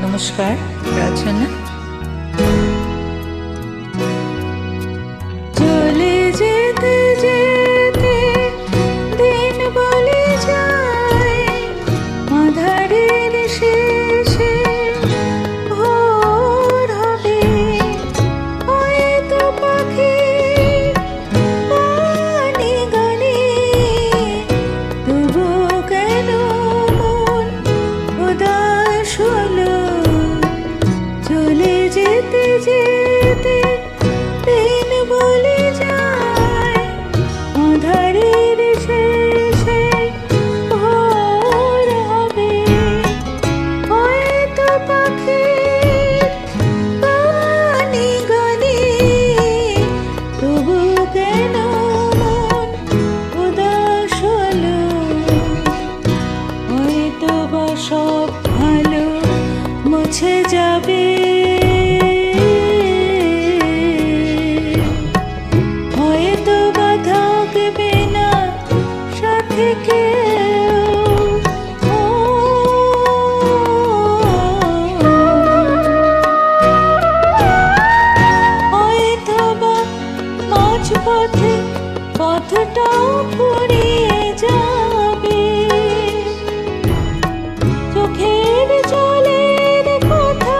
নমস্কার রচনা। চলে যেতে যেতে দিন বলে যায়, আঁধারের শেষে ভোর হবে। হয়তো পাখি গানে গানে, তবু কেন মন উদাস হলো। চলে যেতে যেতে দিন বলে যায়, আঁধারের শেষে ভোর হবে। হয়তো পাখির গানে গানে, তবু কেন মন উদাস হলো। হয়তো বা সব ভালো মুছে যাবে, হয়তো বা থাকবে না সাথে কেউ। হয়তো বা মাঝপথে পথটাও ফুরিয়ে যাবে। চোখের জলের কথা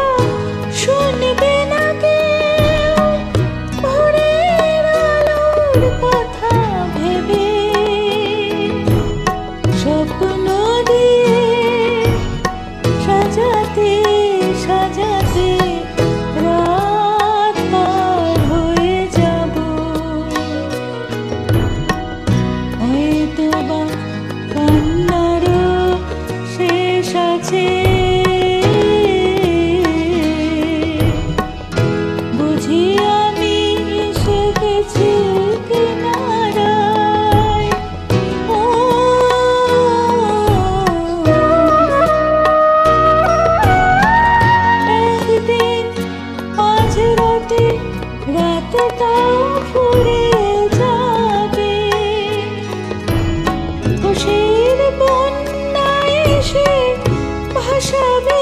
শুনবে না কেউ, ভোরের আলোর কথা ভেবে স্বপ্ন দিয়ে সাজাতে সাজাতে রাত পার হয়ে যাব। হয়তো বা কান্নারও শেষ আছে, বুঝি আমি এসে গেছি কিনারায়। একদিন আজ রাতে রাতটাও ফুরিয়ে যাবে। খুশির বন্যা এসে ভাসাবে